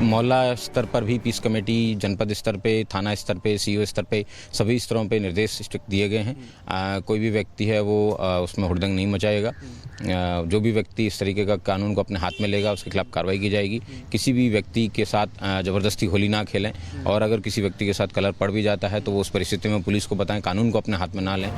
मोहल्ला स्तर पर भी पीस कमेटी, जनपद स्तर पे, थाना स्तर पे, सीओ स्तर पे सभी स्तरों पे निर्देश स्ट्रिक्ट दिए गए हैं। कोई भी व्यक्ति है वो उसमें हुड़दंग नहीं मचाएगा। जो भी व्यक्ति इस तरीके का कानून को अपने हाथ में लेगा उसके खिलाफ कार्रवाई की जाएगी। किसी भी व्यक्ति के साथ ज़बरदस्ती होली ना खेलें, और अगर किसी व्यक्ति के साथ कलर पड़ भी जाता है तो वो उस परिस्थिति में पुलिस को बताएं, कानून को अपने हाथ में ना लें।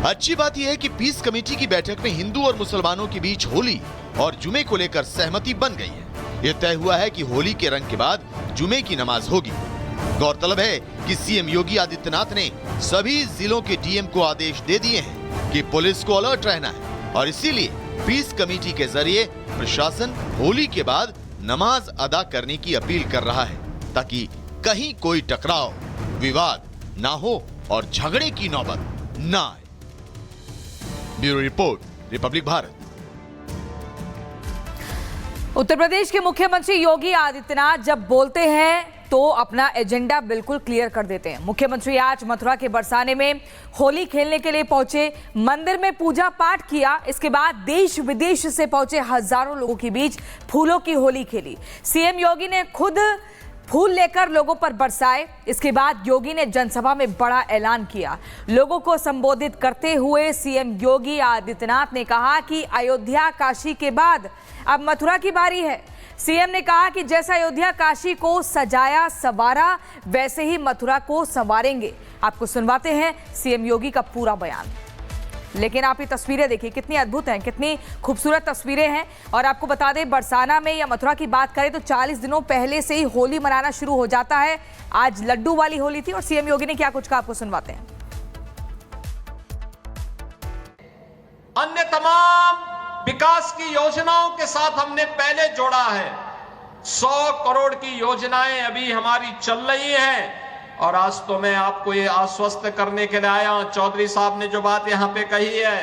अच्छी बात यह है कि पीस कमेटी की बैठक में हिंदू और मुसलमानों के बीच होली और जुमे को लेकर सहमति बन गई है। यह तय हुआ है कि होली के रंग के बाद जुमे की नमाज होगी। गौरतलब है कि सीएम योगी आदित्यनाथ ने सभी जिलों के डीएम को आदेश दे दिए हैं कि पुलिस को अलर्ट रहना है, और इसीलिए पीस कमेटी के जरिए प्रशासन होली के बाद नमाज अदा करने की अपील कर रहा है, ताकि कहीं कोई टकराव, विवाद ना हो और झगड़े की नौबत ना आए। Bureau report, Republic Bharat. Uttar Pradesh के मुख्यमंत्री योगी आदित्यनाथ जब बोलते हैं तो अपना एजेंडा बिल्कुल क्लियर कर देते हैं। मुख्यमंत्री आज मथुरा के बरसाने में होली खेलने के लिए पहुंचे, मंदिर में पूजा पाठ किया। इसके बाद देश विदेश से पहुंचे हजारों लोगों के बीच फूलों की होली खेली। सीएम योगी ने खुद फूल लेकर लोगों पर बरसाए। इसके बाद योगी ने जनसभा में बड़ा ऐलान किया। लोगों को संबोधित करते हुए सीएम योगी आदित्यनाथ ने कहा कि अयोध्या काशी के बाद अब मथुरा की बारी है। सीएम ने कहा कि जैसा अयोध्या काशी को सजाया संवारा, वैसे ही मथुरा को संवारेंगे। आपको सुनवाते हैं सीएम योगी का पूरा बयान। लेकिन आप ये तस्वीरें देखिए, कितनी अद्भुत हैं, कितनी खूबसूरत तस्वीरें हैं। और आपको बता दें, बरसाना में या मथुरा की बात करें तो 40 दिनों पहले से ही होली मनाना शुरू हो जाता है। आज लड्डू वाली होली थी और सीएम योगी ने क्या कुछ कहा, आपको सुनवाते हैं। अन्य तमाम विकास की योजनाओं के साथ हमने पहले जोड़ा है। 100 करोड़ की योजनाएं अभी हमारी चल रही हैं, और आज तो मैं आपको ये आश्वस्त करने के लिए आया हूं। चौधरी साहब ने जो बात यहां पे कही है,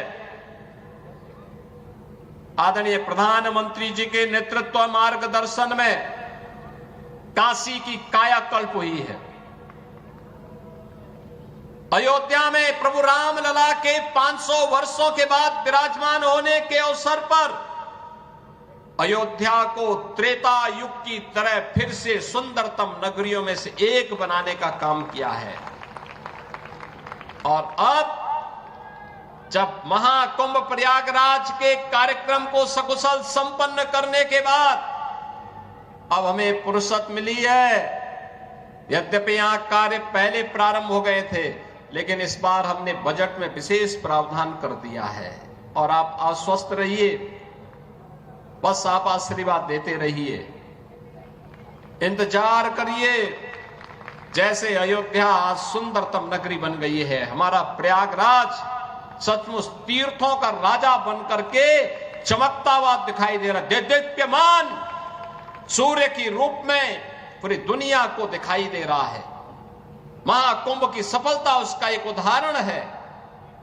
आदरणीय प्रधानमंत्री जी के नेतृत्व मार्गदर्शन में काशी की कायाकल्प हुई है। अयोध्या में प्रभु राम लला के 500 वर्षों के बाद विराजमान होने के अवसर पर अयोध्या को त्रेता युग की तरह फिर से सुंदरतम नगरियों में से एक बनाने का काम किया है। और अब जब महाकुंभ प्रयागराज के कार्यक्रम को सकुशल संपन्न करने के बाद अब हमें फुर्सत मिली है। यद्यपि यहां कार्य पहले प्रारंभ हो गए थे, लेकिन इस बार हमने बजट में विशेष प्रावधान कर दिया है। और आप आश्वस्त रहिए, बस आप आशीर्वाद देते रहिए, इंतजार करिए। जैसे अयोध्या आज सुंदरतम नगरी बन गई है, हमारा प्रयागराज सचमुच तीर्थों का राजा बनकर के चमकता हुआ दिखाई दे रहा है। दीप्यमान सूर्य की रूप में पूरी दुनिया को दिखाई दे रहा है। महाकुंभ की सफलता उसका एक उदाहरण है।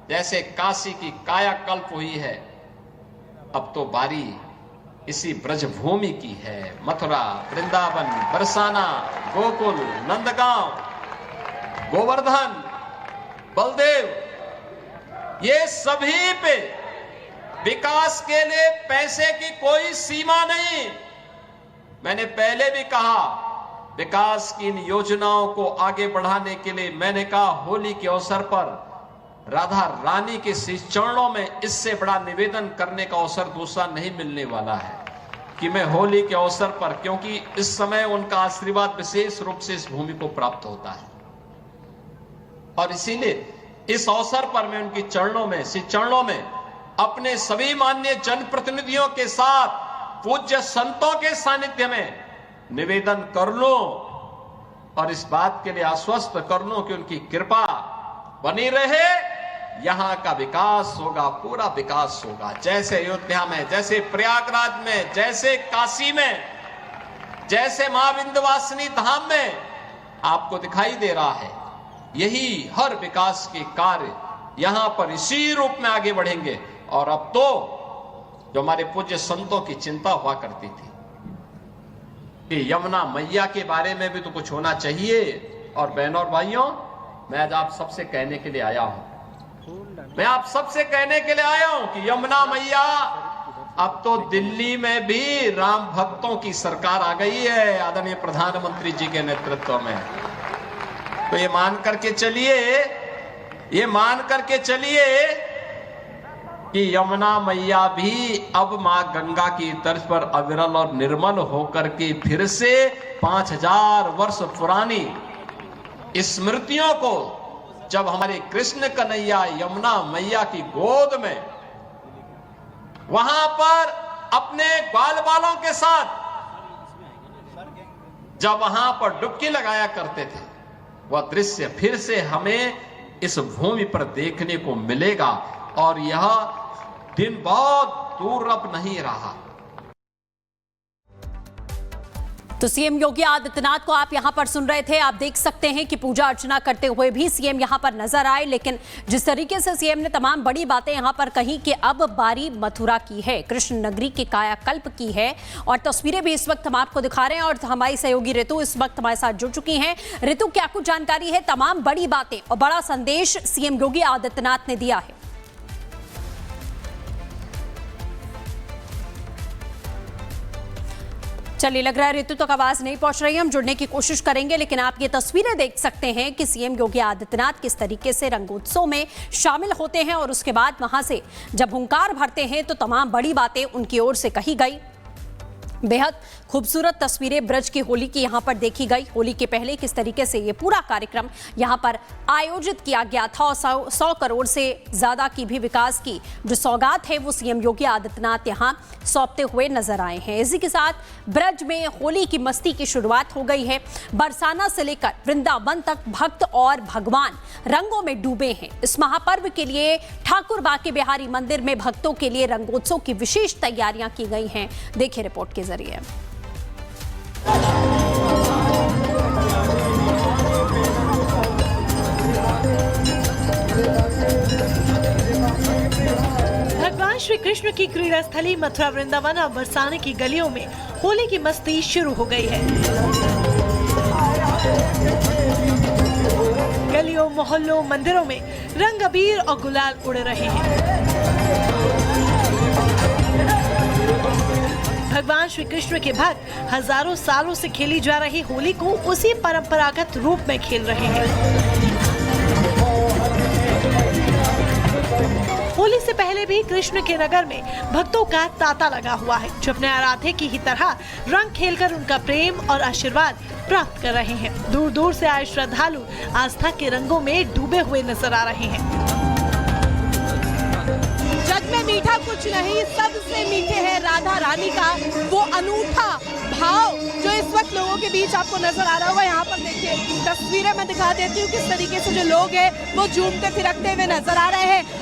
जैसे काशी की कायाकल्प हुई है, अब तो बारी इसी ब्रजभूमि की है। मथुरा, वृंदावन, बरसाना, गोकुल, नंदगांव, गोवर्धन, बलदेव, ये सभी पे विकास के लिए पैसे की कोई सीमा नहीं। मैंने पहले भी कहा, विकास की इन योजनाओं को आगे बढ़ाने के लिए मैंने कहा, होली के अवसर पर राधा रानी के शीश चरणों में इससे बड़ा निवेदन करने का अवसर दूसरा नहीं मिलने वाला है कि मैं होली के अवसर पर, क्योंकि इस समय उनका आशीर्वाद विशेष रूप से इस भूमि को प्राप्त होता है, और इसीलिए इस अवसर पर मैं उनकी चरणों में, शीश चरणों में अपने सभी माननीय जनप्रतिनिधियों के साथ पूज्य संतों के सानिध्य में निवेदन कर लूं और इस बात के लिए आश्वस्त कर लूं कि उनकी कृपा बनी रहे। यहां का विकास होगा, पूरा विकास होगा। जैसे अयोध्या में, जैसे प्रयागराज में, जैसे काशी में, जैसे मां विंध्यवासिनी धाम में आपको दिखाई दे रहा है, यही हर विकास के कार्य यहां पर इसी रूप में आगे बढ़ेंगे। और अब तो जो हमारे पूज्य संतों की चिंता हुआ करती थी कि यमुना मैया के बारे में भी तो कुछ होना चाहिए। और बहनों और भाइयों, मैं आज आप सबसे कहने के लिए आया हूं, मैं आप सबसे कहने के लिए आया हूं कि यमुना मैया अब तो दिल्ली में भी राम भक्तों की सरकार आ गई है आदरणीय प्रधानमंत्री जी के नेतृत्व में। तो ये मान करके चलिए कि यमुना मैया भी अब मां गंगा की तर्ज पर अविरल और निर्मल होकर के फिर से 5000 वर्ष पुरानी स्मृतियों को, जब हमारे कृष्ण कन्हैया यमुना मैया की गोद में वहां पर अपने ग्वाल बालों के साथ जब वहां पर डुबकी लगाया करते थे, वह दृश्य फिर से हमें इस भूमि पर देखने को मिलेगा और यह दिन बहुत दूर अब नहीं रहा। तो सीएम योगी आदित्यनाथ को आप यहां पर सुन रहे थे। आप देख सकते हैं कि पूजा अर्चना करते हुए भी सीएम यहां पर नजर आए, लेकिन जिस तरीके से सीएम ने तमाम बड़ी बातें यहां पर कही कि अब बारी मथुरा की है, कृष्ण नगरी के कायाकल्प की है, और तस्वीरें भी इस वक्त हम आपको दिखा रहे हैं और हमारी सहयोगी ऋतु इस वक्त हमारे साथ जुड़ चुकी हैं। ऋतु, क्या कुछ जानकारी है? तमाम बड़ी बातें और बड़ा संदेश सीएम योगी आदित्यनाथ ने दिया है। चलिए, लग रहा है ऋतु तक आवाज नहीं पहुंच रही है, हम जुड़ने की कोशिश करेंगे, लेकिन आप ये तस्वीरें देख सकते हैं कि सीएम योगी आदित्यनाथ किस तरीके से रंगोत्सव में शामिल होते हैं और उसके बाद वहां से जब हुंकार भरते हैं तो तमाम बड़ी बातें उनकी ओर से कही गई। बेहद खूबसूरत तस्वीरें ब्रज की होली की यहां पर देखी गई। होली के पहले किस तरीके से ये पूरा कार्यक्रम यहां पर आयोजित किया गया था और 100 करोड़ से ज्यादा की भी विकास की जो सौगात है वो सीएम योगी आदित्यनाथ यहां सौंपते हुए नजर आए हैं। इसी के साथ ब्रज में होली की मस्ती की शुरुआत हो गई है। बरसाना से लेकर वृंदावन तक भक्त और भगवान रंगों में डूबे हैं। इस महापर्व के लिए ठाकुर बांके बिहारी मंदिर में भक्तों के लिए रंगोत्सव की विशेष तैयारियां की गई हैं। देखिए रिपोर्ट के जरिए। भगवान श्री कृष्ण की क्रीड़ा स्थली मथुरा, वृंदावन और बरसाने की गलियों में होली की मस्ती शुरू हो गई है। गलियों, मोहल्लों, मंदिरों में रंग, अबीर और गुलाल उड़ रहे हैं। भगवान श्री कृष्ण के भक्त हजारों सालों से खेली जा रही होली को उसी परंपरागत रूप में खेल रहे हैं। होली से पहले भी कृष्ण के नगर में भक्तों का तांता लगा हुआ है, जो अपने आराध्य की ही तरह रंग खेलकर उनका प्रेम और आशीर्वाद प्राप्त कर रहे हैं। दूर दूर से आए श्रद्धालु आस्था के रंगों में डूबे हुए नजर आ रहे हैं। जग में मीठा कुछ नहीं, सबसे मीठे है राधा रानी का वो अनूठा भाव जो इस वक्त लोगों के बीच आपको नजर आ रहा होगा। यहाँ पर देखिए तस्वीरें मैं दिखा देती हूँ किस तरीके से जो लोग हैं वो झूमते थिरकते हुए नजर आ रहे हैं।